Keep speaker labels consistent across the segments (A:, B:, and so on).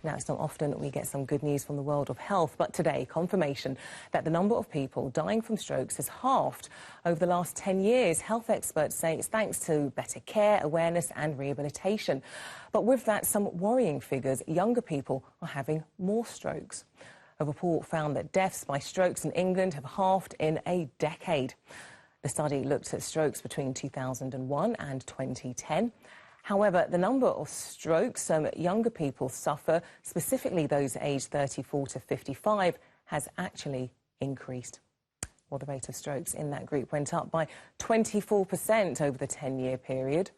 A: Now, it's not often we get some good news from the world of health, but today, confirmation that the number of people dying from strokes has halved over the last 10 years. Health experts say it's thanks to better care, awareness and rehabilitation. But with that, some worrying figures. Younger people are having more strokes. A report found that deaths by strokes in England have halved in a decade. The study looked at strokes between 2001 and 2010. However, the number of strokes younger people suffer, specifically those aged 34 to 55, has actually increased. Well, the rate of strokes in that group went up by 24% over the 10-year period.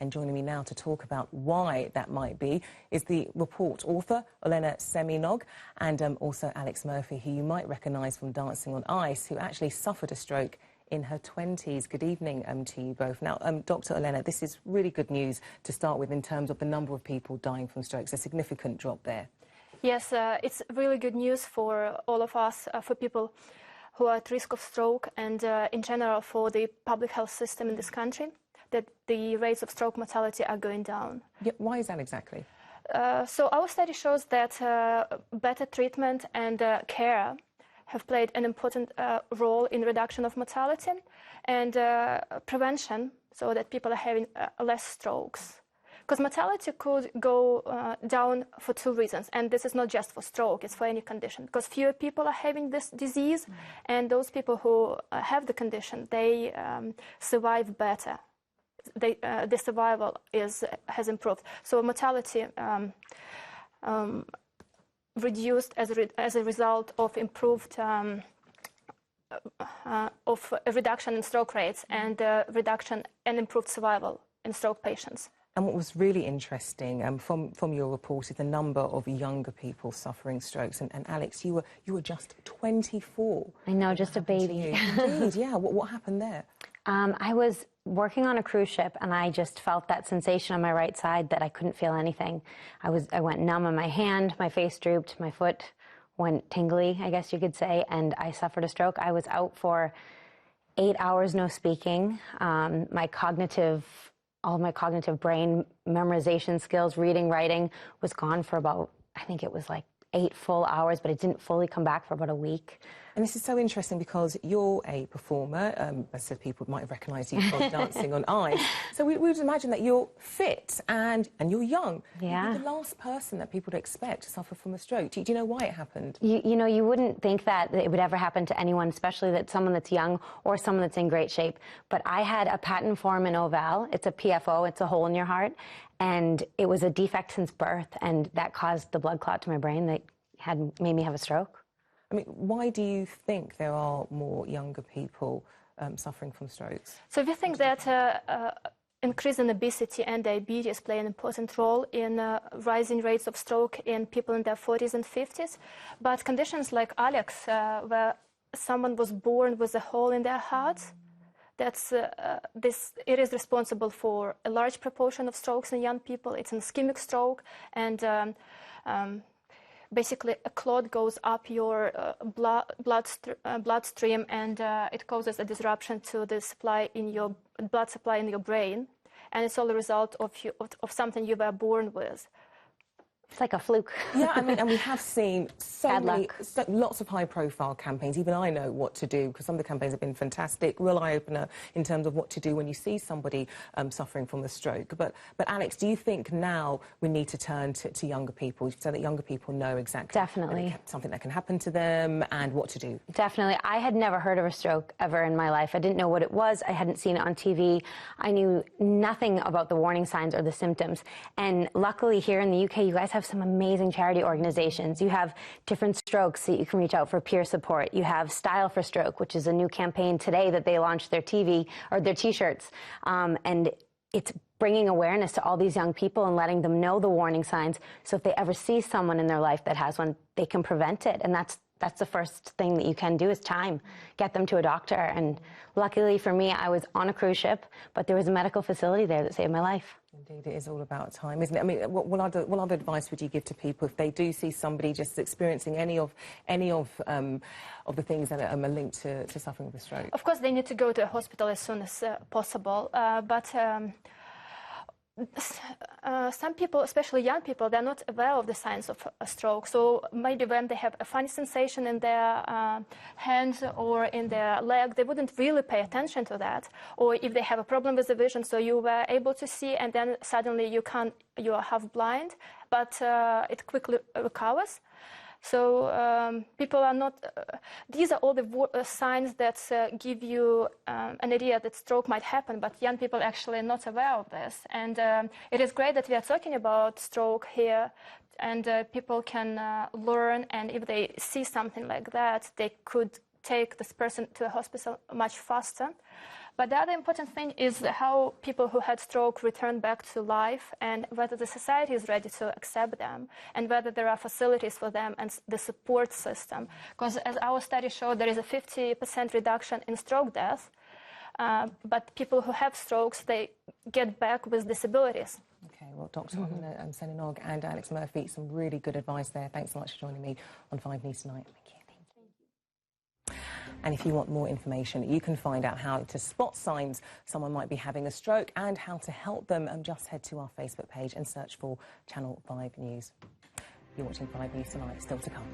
A: And joining me now to talk about why that might be is the report author, Olena Seminog, and also Alex Murphy, who you might recognise from Dancing on Ice, who actually suffered a stroke in her 20s. Good evening to you both. Now, Dr. Olena, this is really good news to start with in terms of the number of people dying from strokes, a significant drop there.
B: Yes, it's really good news for all of us, for people who are at risk of stroke and in general for the public health system in this country, that the rates of stroke mortality are going down.
A: Yeah, why is that exactly?
B: So our study shows that better treatment and care have played an important role in reduction of mortality and prevention, so that people are having less strokes. Because mortality could go down for two reasons, and this is not just for stroke, it's for any condition. Because fewer people are having this disease, and those people who have the condition, they survive better. The survival has improved. So mortality reduced as a result of improved of a reduction in stroke rates and reduction and improved survival in stroke patients.
A: And what was really interesting from your report is the number of younger people suffering strokes. And Alex, you were just 24.
C: I know, just a baby.
A: Indeed, yeah. What happened there?
C: I was working on a cruise ship and I just felt that sensation on my right side that I couldn't feel anything. I went numb on my hand, my face drooped, my foot went tingly, I guess you could say, and I suffered a stroke. I was out for 8 hours, no speaking. All of my cognitive brain memorization skills, reading, writing, was gone for about, I think it was like 8 full hours, but it didn't fully come back for about a week.
A: And this is so interesting because you're a performer. I said people might have recognised you from Dancing on Ice. So we would imagine that you're fit and you're young.
C: Yeah.
A: You're the last person that people would expect to suffer from a stroke. Do you know why it happened?
C: You know, you wouldn't think that it would ever happen to anyone, especially that someone that's young or someone that's in great shape. But I had a patent form in OVAL. It's a PFO. It's a hole in your heart. And it was a defect since birth. And that caused the blood clot to my brain that made me have a stroke.
A: I mean, why do you think there are more younger people suffering from strokes?
B: So we think that increase in obesity and diabetes play an important role in rising rates of stroke in people in their 40s and 50s. But conditions like Alex, where someone was born with a hole in their heart, it is responsible for a large proportion of strokes in young people. It's an ischemic stroke, and basically a clot goes up your bloodstream, and it causes a disruption to the supply in your blood supply in your brain, and it's all a result of something you were born with.
C: It's like a fluke.
A: Yeah, I mean, and we have seen lots of high-profile campaigns. Even I know what to do because some of the campaigns have been fantastic, real eye-opener in terms of what to do when you see somebody suffering from a stroke. But Alex, do you think now we need to turn to younger people so that younger people know exactly something that can happen to them and what to do?
C: Definitely. I had never heard of a stroke ever in my life. I didn't know what it was. I hadn't seen it on TV. I knew nothing about the warning signs or the symptoms. And luckily here in the UK, you guys have some amazing charity organizations. You have Different Strokes that you can reach out for peer support. You have Style for Stroke, which is a new campaign today that they launched their TV or their T-shirts. And it's bringing awareness to all these young people and letting them know the warning signs. So if they ever see someone in their life that has one, they can prevent it. And that's the first thing that you can do is time. Get them to a doctor. And luckily for me, I was on a cruise ship, but there was a medical facility there that saved my life.
A: Indeed, it is all about time, isn't it? I mean, what other advice would you give to people if they do see somebody just experiencing any of the things that are linked to suffering with a stroke?
B: Of course, they need to go to a hospital as soon as possible. But some people, especially young people, they're not aware of the signs of a stroke. So maybe when they have a funny sensation in their hands or in their leg, they wouldn't really pay attention to that. Or if they have a problem with the vision, so you were able to see and then suddenly you are half blind, but it quickly recovers. So people are not, these are all the signs that give you an idea that stroke might happen, but young people are actually not aware of this. And it is great that we are talking about stroke here, and people can learn, and if they see something like that, they could take this person to a hospital much faster. But the other important thing is how people who had stroke return back to life, and whether the society is ready to accept them, and whether there are facilities for them and the support system. Because as our study showed, there is a 50% reduction in stroke death, but people who have strokes, they get back with disabilities.
A: Okay, well, Dr. Senna Nog and Alex Murphy, some really good advice there. Thanks so much for joining me on 5 News Tonight. Thank you. And if you want more information, you can find out how to spot signs someone might be having a stroke and how to help them. Just head to our Facebook page and search for Channel 5 News. You're watching 5 News Tonight, still to come.